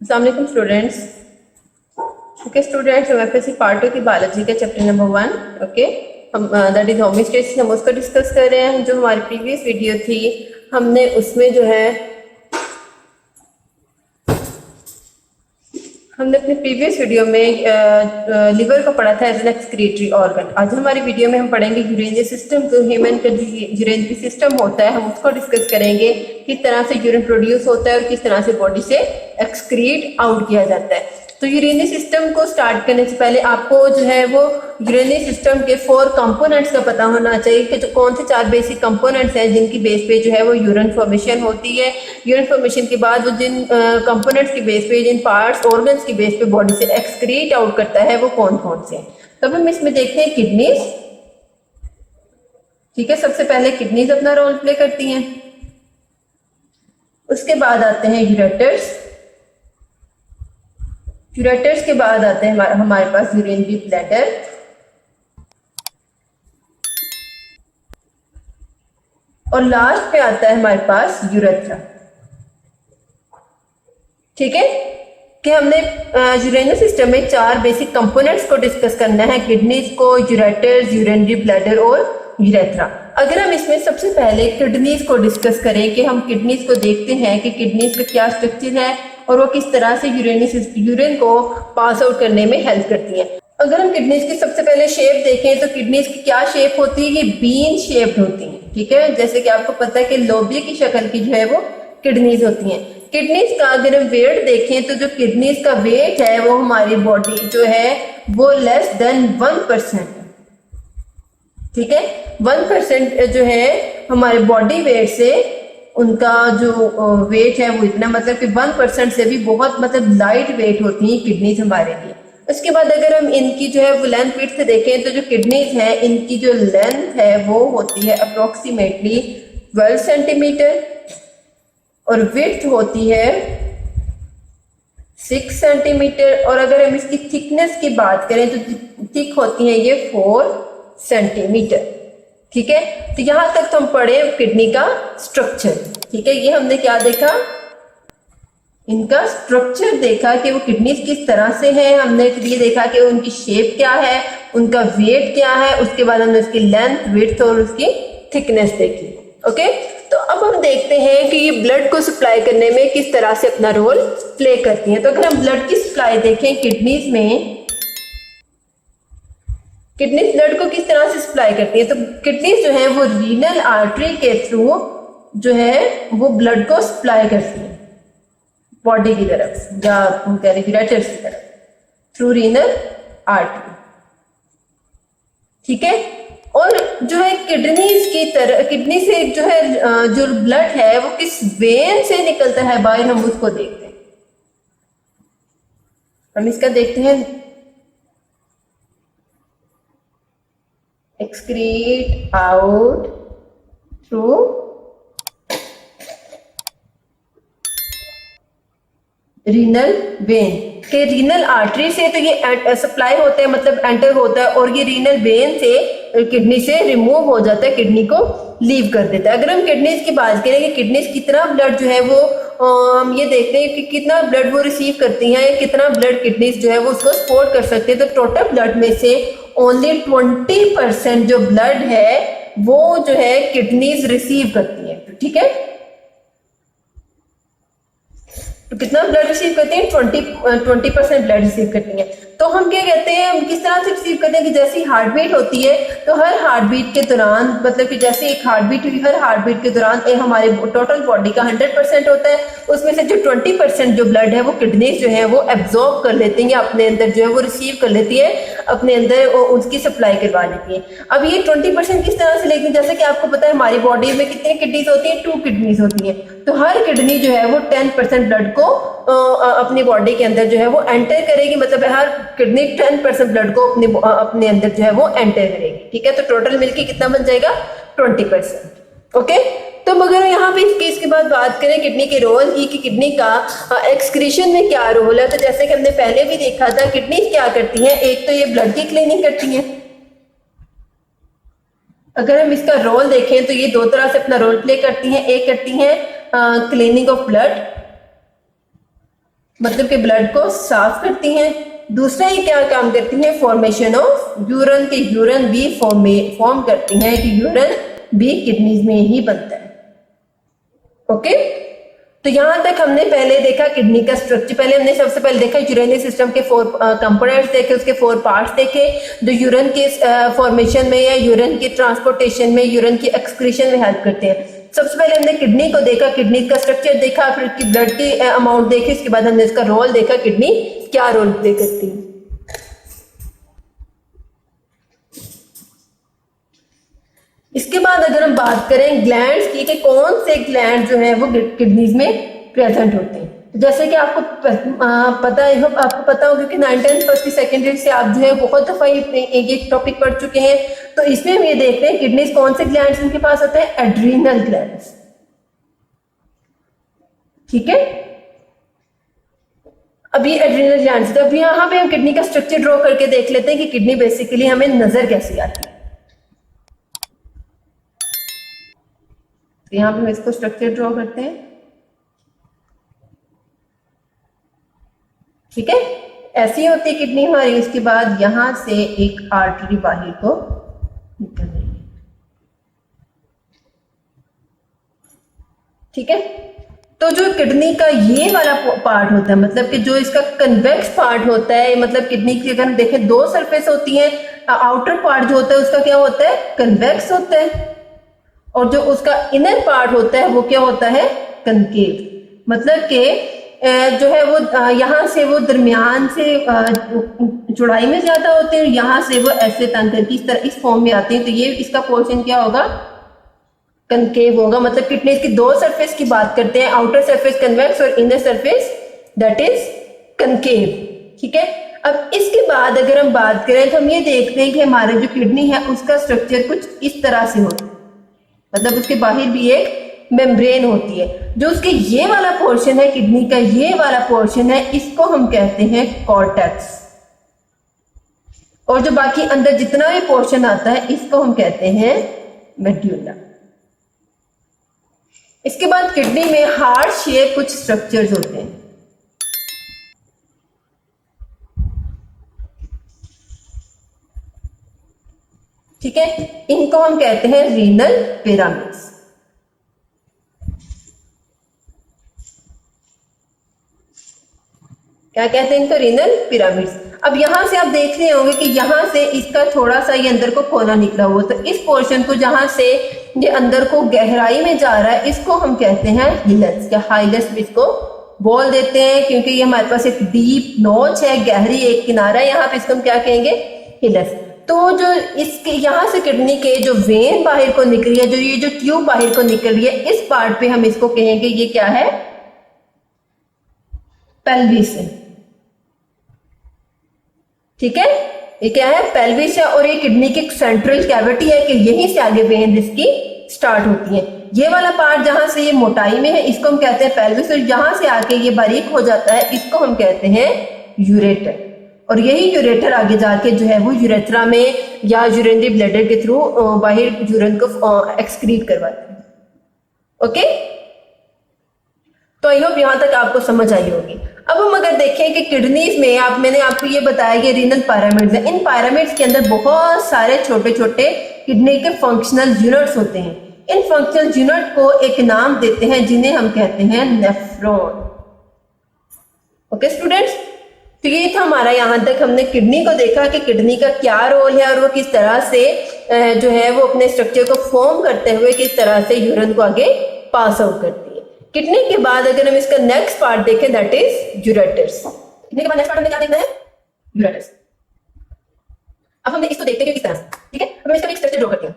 अस्सलाम वालेकुम students. Okay students, हम एफएससी पार्ट 2 की बायोलॉजी का चैप्टर नंबर 1 ओके हम दैट इज होमोस्टेसिस, हम उसको डिस्कस कर रहे हैं। जो हमारी प्रीवियस वीडियो थी हमने उसमें जो है हमने अपनी प्रीवियस वीडियो में लिवर को पढ़ा था एज एन एक्सक्रीटरी ऑर्गन। आज हमारी वीडियो में हम पढ़ेंगे यूरिनरी सिस्टम। जो ह्यूमन का यूरिनरी सिस्टम होता है हम उसको डिस्कस करेंगे, किस तरह से यूरिन प्रोड्यूस होता है और किस तरह से बॉडी से एक्सक्रीट आउट किया जाता है। तो यूरिनरी सिस्टम को स्टार्ट करने से पहले आपको जो है वो यूरिनरी सिस्टम के 4 कंपोनेंट्स का पता होना चाहिए कि जो कौन से 4 बेसिक कंपोनेंट्स हैं जिनकी बेस पे जो है वो यूरिन फॉर्मेशन होती है। यूरिन फॉर्मेशन के बाद वो जिन कंपोनेंट्स की बेस पे, जिन पार्ट्स ऑर्गन्स की बेस पे बॉडी से एक्सक्रीट आउट करता है वो कौन कौन से हैं। तब हम इसमें देखते हैं किडनीज। ठीक है, सबसे पहले किडनीज अपना रोल प्ले करती हैं। उसके बाद आते हैं यूरेटर्स। यूरेटर्स के बाद आते हैं हमारे पास यूरिनरी ब्लैडर। और लास्ट पे आता है हमारे पास यूरेथ्रा। ठीक है, कि हमने यूरिनरी सिस्टम में 4 बेसिक कंपोनेंट्स को डिस्कस करना है, किडनीज को, यूरेटर्स, यूरिनरी ब्लैडर और यूरेथ्रा। अगर हम इसमें सबसे पहले किडनीज को डिस्कस करें कि हम किडनीज को देखते हैं कि किडनीज का क्या स्ट्रक्चर है और वो किस तरह से यूरिन को पास आउट करने में हेल्प करती हैं। अगर हम किडनीज की सबसे पहले शेप देखें तो किडनीज की क्या शेप होती है, ये बीन शेप्ड होती हैं। ठीक है, जैसे कि आपको पता है कि लोबिया की शक्ल की जो है वो किडनीज होती हैं। किडनीज का अगर हम वेट देखें तो जो किडनीज का वेट है वो हमारी बॉडी जो है वो लेस देन 1%। ठीक है, 1% जो है हमारे बॉडी वेट से उनका जो वेट है वो इतना, मतलब कि 1% से भी बहुत मतलब लाइट वेट होती है किडनीज हमारे लिए। उसके बाद अगर हम इनकी जो है वो लेंथ विड्थ से देखें तो जो किडनीज हैं इनकी जो लेंथ है वो होती है अप्रोक्सीमेटली 12 सेंटीमीटर और विड्थ होती है 6 सेंटीमीटर। और अगर हम इसकी थिकनेस की बात करें तो थिक होती है ये 4 सेंटीमीटर। ठीक है, तो यहां तक तो हम पढ़े किडनी का स्ट्रक्चर। ठीक है, ये हमने क्या देखा, इनका स्ट्रक्चर देखा कि वो किडनीज किस तरह से हैं। हमने ये देखा कि उनकी शेप क्या है, उनका वेट क्या है। उसके बाद हमने उसकी लेंथ, विड्थ और उसकी थिकनेस देखी। ओके, तो अब हम देखते हैं कि ये ब्लड को सप्लाई करने में किस तरह से अपना रोल प्ले करती हैं। तो अगर हम ब्लड की सप्लाई देखें किडनीज में, किडनी ब्लड को किस तरह से सप्लाई करती है, तो किडनी जो है वो रीनल आर्टरी के थ्रू जो है वो ब्लड को सप्लाई करती है बॉडी की तरफ, या हम कह रहे हैं यूरेटर्स की तरफ, थ्रू रीनल आर्टरी। ठीक है, और जो है किडनीज की तरह, किडनी से जो है जो ब्लड है वो किस वेन से निकलता है बाहर, हम उसको देखते हैं। हम इसका देखते हैं, excrete out through renal vein के रीनल आर्टरी से तो ये सप्लाई होता है, मतलब एंटर होता है, और ये रीनल वेन से किडनी से रिमूव हो जाता है, किडनी को लीव कर देता है। अगर हम किडनीज की बात करें कि किडनीज कितना ब्लड जो है वो हम ये देखते हैं कि कितना ब्लड वो रिसीव करती हैं, कितना ब्लड किडनीज जो है वो उसको सपोर्ट कर सकते हैं। तो टोटल ब्लड में से ओनली 20% जो ब्लड है वो जो है किडनीज रिसीव करती है। ठीक है, तो कितना ब्लड रिसीव करती हैं, 20% ब्लड रिसीव करती हैं। तो हम क्या कहते हैं, हम किस तरह से रिसीव करते हैं कि जैसी हार्ट बीट होती है तो हर हार्ट बीट के दौरान, मतलब कि जैसे एक हार्ट बीट हुई, हर हार्ट बीट के दौरान हमारे टोटल बॉडी का 100% होता है, उसमें से जो 20% जो ब्लड है वो किडनीज जो है वो एब्जॉर्ब कर लेती हैं, अपने अंदर जो है वो रिसीव कर लेती है, अपने अंदर उसकी सप्लाई करवा लेती है। अब ये 20% किस तरह से लेती है, जैसे कि आपको पता है हमारी बॉडी में कितनी किडनीज होती है, 2 किडनीज होती है। तो हर किडनी जो है वो 10% ब्लड को अपनी बॉडी के अंदर जो है वो एंटर करेगी, मतलब हर किडनी 10% ब्लड को अपने अंदर जो है वो एंटर करेगी। ठीक है, तो टोटल मिलके कितना बन जाएगा, 20%। ओके, तो मगर यहाँ पे इस केस के बाद बात करें किडनी के रोल की कि किडनी का एक्सक्रीशन में क्या रोल है। तो जैसे कि हमने पहले भी देखा था, किडनी क्या करती हैं, एक तो ये ब्लड की क्लीनिंग करती हैं। अगर हम इसका रोल देखें तो ये 2 तरह से अपना रोल प्ले करती हैं। एक करती हैं क्लीनिंग ऑफ ब्लड, मतलब कि ब्लड को साफ करती हैं। दूसरा ये क्या काम करती हैं, फॉर्मेशन ऑफ यूरिन, के यूरिन भी फॉर्म करती हैं, कि यूरिन भी किडनीज में ही बनता है। ओके, तो यहां तक हमने पहले देखा किडनी का स्ट्रक्चर। पहले हमने सबसे पहले देखा यूरिनरी सिस्टम के 4 कंपोनेंट्स देखे, उसके 4 पार्ट्स देखे जो यूरिन के फॉर्मेशन में या यूरिन की ट्रांसपोर्टेशन में, यूरिन की एक्सक्रीशन में हेल्प करते हैं। सबसे पहले हमने किडनी को देखा, किडनी का स्ट्रक्चर देखा, फिर उसकी ब्लड की अमाउंट देखी, उसके बाद हमने इसका रोल देखा, किडनी क्या रोल प्ले करती है। इसके बाद अगर हम बात करें ग्लैंड्स की, कि कौन से ग्लैंड जो है वो किडनीज में प्रेजेंट होते हैं, तो जैसे कि आपको पता है, आपको पता होगा कि 9th 10th फर्स्ट सेकेंडरी से आप जो है बहुत दफा ये टॉपिक पढ़ चुके हैं। तो इसमें हम ये देख रहे हैं किडनीज कौन से ग्लैंड्स इनके पास होते हैं, एड्रीनल ग्लैंड्स। ठीक है, अब ये एड्रीनल ग्लैंड्स, तो अब यहाँ पे हम किडनी का स्ट्रक्चर ड्रॉ करके देख लेते हैं कि किडनी बेसिकली हमें नजर कैसी आती है। तो यहाँ पे हम इसको स्ट्रक्चर ड्रॉ करते हैं। ठीक है, ऐसी होती है किडनी हमारी। उसके बाद यहां से एक आर्टरी बाहर को निकल रही है। ठीक है, तो जो किडनी का ये वाला पार्ट होता है, मतलब कि जो इसका कन्वेक्स पार्ट होता है, मतलब किडनी की अगर हम देखें 2 सरफेस होती है, आउटर पार्ट जो होता है उसका क्या होता है, कन्वेक्स होता है, और जो उसका इनर पार्ट होता है वो क्या होता है, कनकेव। मतलब कि जो है वो यहाँ से वो दरमियान से चौड़ाई में ज्यादा होते हैं, यहाँ से वो ऐसे तंग करके इस तरह इस फॉर्म में आते हैं। तो ये इसका पोर्शन क्या होगा, कनकेव होगा। मतलब किडनी इसकी 2 सरफेस की बात करते हैं, आउटर सरफेस कन्वेक्स और inner surface that is concave. ठीक है, अब इसके बाद अगर हम बात करें तो हम ये देखते हैं कि हमारा जो किडनी है उसका स्ट्रक्चर कुछ इस तरह से होता है। मतलब उसके बाहर भी एक मेम्ब्रेन होती है। जो उसके ये वाला पोर्शन है, किडनी का ये वाला पोर्शन है, इसको हम कहते हैं कॉर्टेक्स। और जो बाकी अंदर जितना भी पोर्शन आता है इसको हम कहते हैं मेड्यूला। इसके बाद किडनी में हार्ट शेप कुछ स्ट्रक्चर्स होते हैं। ठीक है, इनको हम कहते हैं रीनल पिरामिड्स। क्या कहते हैं इनको, रीनल पिरामिड्स। अब यहां से आप देख रहे होंगे कि यहां से इसका थोड़ा सा ये अंदर को कोना निकला हुआ, तो इस पोर्शन को जहां से ये अंदर को गहराई में जा रहा है इसको हम कहते हैं हिलस या हाइलस भी इसको बोल देते हैं, क्योंकि ये हमारे पास एक डीप नोच है, गहरी एक किनारा है, यहाँ पे इसको हम क्या कहेंगे, हिलस। तो जो इसके यहाँ से किडनी के जो वेन बाहर को निकल रही है, जो ये जो ट्यूब बाहर को निकल रही है, इस पार्ट पे हम इसको कहेंगे ये क्या है, पेल्विस है। ठीक है, ये क्या है, पेल्विस है। और ये किडनी की सेंट्रल कैविटी है कि यहीं से आगे वेन इसकी स्टार्ट होती है। ये वाला पार्ट जहां से ये मोटाई में है इसको हम कहते हैं पेल्विस, और यहां से आके ये बारीक हो जाता है इसको हम कहते हैं यूरेटर। और यही यूरेटर आगे जाके जो है वो यूरेथ्रा में या यूरिनरी ब्लैडर के थ्रू बाहर यूरिन को एक्सक्रीट करवाते हैं। ओके, तो आई होप यहां तक आपको समझ आई होगी। अब हम अगर देखें कि किडनीज में मैंने आपको ये बताया कि रीनल पिरामिड्स है, इन पिरामिड्स के अंदर बहुत सारे छोटे छोटे किडनी के फंक्शनल यूनिट्स होते हैं। इन फंक्शनल यूनिट को एक नाम देते हैं जिन्हें हम कहते हैं नेफ्रॉन। ओके स्टूडेंट्स, तो ये था हमारा, यहाँ तक हमने किडनी को देखा कि किडनी का क्या रोल है और वो किस तरह से जो है वो अपने स्ट्रक्चर को फॉर्म करते हुए किस तरह से यूरिन को आगे पास आउट करती है। किडनी के बाद अगर हम इसका नेक्स्ट पार्ट देखें दैट इज यूरेटर्स। किडनी के बाद नेक्स्ट पार्ट हमें क्या देखना है, यूरेटर्स। अब हमने इसको देखते हैं कि किस तरह से, ठीक है, अब मैं इसका एक स्ट्रक्चर ड्रॉ करती हूँ।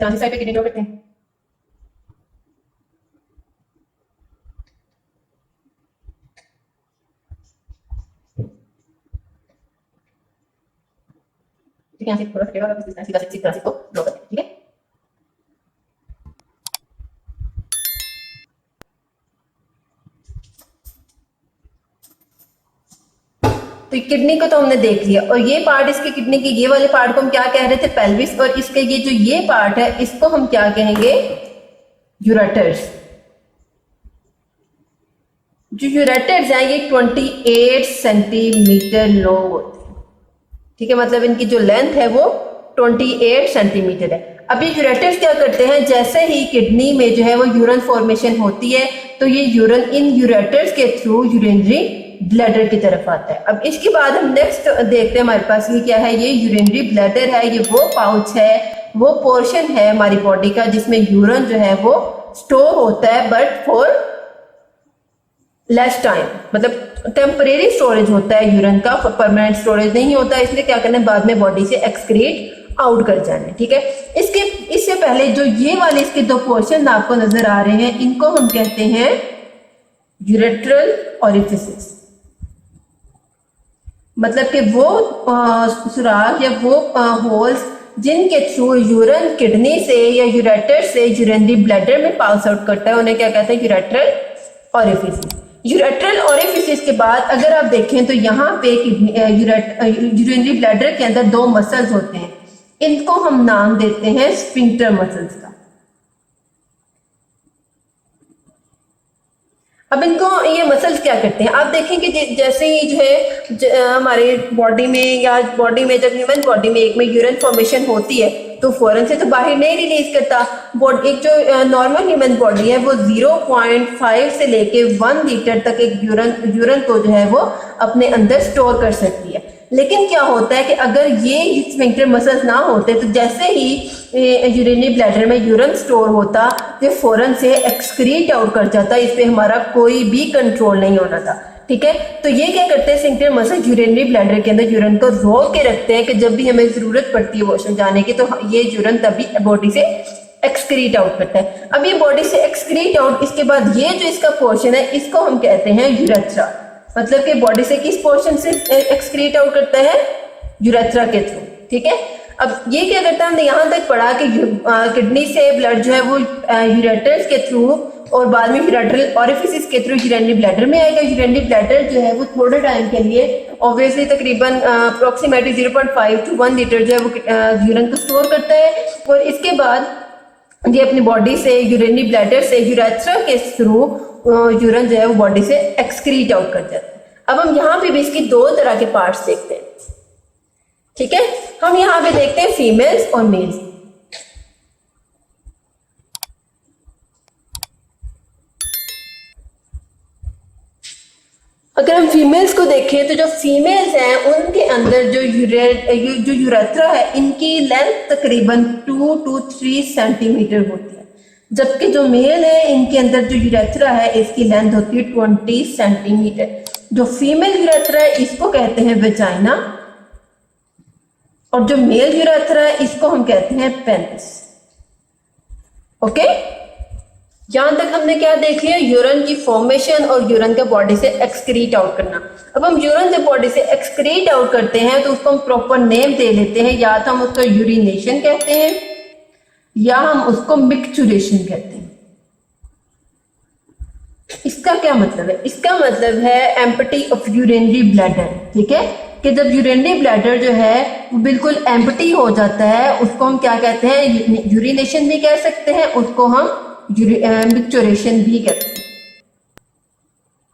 साइड पे किडनी ड्रॉ करते हैं। ठीक है, यहाँ से थोड़ा सा टेढ़ा होगा, सीधा सीधा इसको ड्रॉ करते हैं। ठीक है, तो किडनी को तो हमने देख लिया, और ये पार्ट इसकी किडनी की, ये वाले पार्ट को हम क्या कह रहे थे, पेल्विस, और इसके ये जो ये पार्ट है इसको हम क्या कहेंगे, यूरेटर्स। जो यूरेटर्स हैं ये 28 सेंटीमीटर लॉन्ग होते हैं, ठीक है, मतलब इनकी जो लेंथ है वो 28 सेंटीमीटर है। अब ये यूरेटर्स क्या करते हैं, जैसे ही किडनी में जो है वो यूरिन फॉर्मेशन होती है तो ये यूरिन इन यूरेटर्स के थ्रू यूरिनरी ब्लैडर की तरफ आता है। अब इसके बाद हम नेक्स्ट देखते हैं हमारे पास ये क्या है, ये यूरिनरी ब्लैडर है, ये वो पाउच है, वो पोर्शन है हमारी बॉडी का जिसमें यूरिन जो है वो स्टोर होता है, बट फॉर लेस टाइम, मतलब टेम्परेरी स्टोरेज होता है यूरिन का, परमानेंट स्टोरेज नहीं होता है, इसलिए क्या करना है, बाद में बॉडी से एक्सक्रीट आउट कर जाना, ठीक है। इससे पहले जो ये वाले इसके दो पोर्शन आपको नजर आ रहे हैं इनको हम कहते हैं यूरेट्रल ओरिफिसेस, मतलब कि वो सुराख या वो होल्स जिनके थ्रू यूरिन किडनी से या यूरेटर से यूरिनरी ब्लैडर में पास आउट करता है, उन्हें क्या कहते हैं, यूरेट्रल ओरिफिस। यूरेट्रल ओरिफिस के बाद अगर आप देखें तो यहाँ पे यूरिनरी ब्लैडर के अंदर दो मसल्स होते हैं, इनको हम नाम देते हैं स्फिंक्टर मसल्स का। अब इनको ये मसल्स क्या करते हैं, आप देखेंगे जैसे ही जो है हमारे बॉडी में या बॉडी में जब ह्यूमन बॉडी में एक में यूरिन फॉर्मेशन होती है तो फौरन से तो बाहर नहीं रिलीज करता, एक जो नॉर्मल ह्यूमन बॉडी है वो 0.5 से लेके 1 लीटर तक एक यूरिन को जो है वो अपने अंदर स्टोर कर सकती है। लेकिन क्या होता है कि अगर ये स्फिंक्टर मसल्स ना होते तो जैसे ही यूरिनरी ब्लैडर में यूरिन स्टोर होता ये फौरन से एक्सक्रीट आउट कर जाता, इस पे हमारा कोई भी कंट्रोल नहीं होना था, ठीक है। तो ये क्या करते हैं, स्फिंक्टर मसल यूरिनरी ब्लैडर के अंदर यूरिन को रोक के रखते हैं कि जब भी हमें जरूरत पड़ती है वॉशरूम जाने की तो ये यूरिन तभी बॉडी से एक्सक्रीट आउट करता है। अब ये बॉडी से एक्सक्रीट आउट, इसके बाद ये जो इसका पोर्शन है इसको हम कहते हैं यूरेथ्रा, मतलब कि बॉडी से किस पोर्शन से एक्सक्रीट आउट करता है, यूरेथ्रा के थ्रू, ठीक है। अब ये क्या करता है, हमने यहाँ तक पढ़ा कि किडनी से ब्लड जो है वो यूरेटर्स के थ्रू और बाद में यूरेट्रल ओरिफिस के थ्रू यूरिनरी ब्लैडर में आएगा। यूरिनरी ब्लैडर जो है वो थोड़े टाइम के लिए ऑब्वियसली तकरीबन अप्रोक्सीमेटली 0.5 to 1 लीटर जो है वो यूरिन को स्टोर करता है, और इसके बाद ये अपनी बॉडी से यूरिनरी ब्लैडर से यूरेथ्रा के थ्रू यूरिन जो है वो बॉडी से एक्सक्रीट आउट कर जाता है। अब हम यहाँ पे भी इसकी दो तरह के पार्ट्स देखते हैं, ठीक है। हम यहाँ पे देखते हैं फीमेल्स और मेल्स। अगर हम फीमेल्स को देखें तो जो फीमेल्स हैं उनके अंदर जो यूरेथ्रा है इनकी लेंथ तकरीबन 2 to 3 सेंटीमीटर होती है, जबकि जो मेल है इनके अंदर जो यूरेथ्रा है इसकी लेंथ होती है 20 सेंटीमीटर। जो फीमेल यूरेथ्रा है इसको कहते हैं वेजाइना, और जो मेल यूरेथ्रा है इसको हम कहते हैं पेनिस। ओके, यहां तक हमने क्या देख लिया, यूरिन की फॉर्मेशन और यूरिन का बॉडी से एक्सक्रीट आउट करना। अब हम यूरिन से बॉडी से एक्सक्रीट आउट करते हैं तो उसको हम प्रॉपर नेम दे लेते हैं, या तो हम उसको यूरिनेशन कहते हैं या हम उसको मिक्चुरेशन कहते हैं। इसका क्या मतलब है, इसका मतलब है एम्प्टी ऑफ यूरिनरी ब्लैडर, ठीक है, कि जब यूरिनरी ब्लैडर जो है वो बिल्कुल एम्प्टी हो जाता है उसको हम क्या कहते हैं, यूरिनेशन भी कह सकते हैं, उसको हम मिक्चुरेशन भी कहते हैं।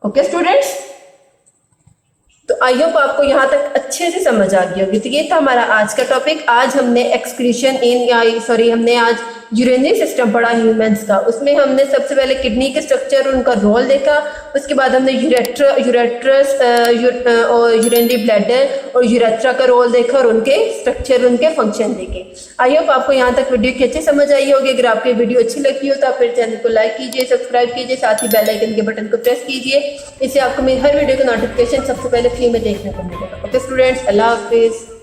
ओके स्टूडेंट्स, तो आई होप आपको यहाँ तक अच्छे से समझ आ गई होगी। तो ये था हमारा आज का टॉपिक। आज हमने एक्सक्रीशन हमने आज यूरिनरी सिस्टम पढ़ा ह्यूमंस का, उसमें हमने सबसे पहले किडनी के स्ट्रक्चर उनका रोल देखा, उसके बाद हमने यूरेट्रस और यूरिनरी ब्लैडर और यूरेथ्रा का रोल देखा और उनके स्ट्रक्चर उनके फंक्शन देखे। आई होप आपको यहाँ तक वीडियो की अच्छी समझ आई होगी। अगर आपको वीडियो अच्छी लगी हो तो आप मेरे चैनल को लाइक कीजिए, सब्सक्राइब कीजिए, साथ ही बेल आइकन के बटन को प्रेस कीजिए, इससे आपको मेरी हर वीडियो का नोटिफिकेशन सबसे पहले फ्री में देखने को मिलेगा। ओके स्टूडेंट्स, अल्लाह हाफिज़।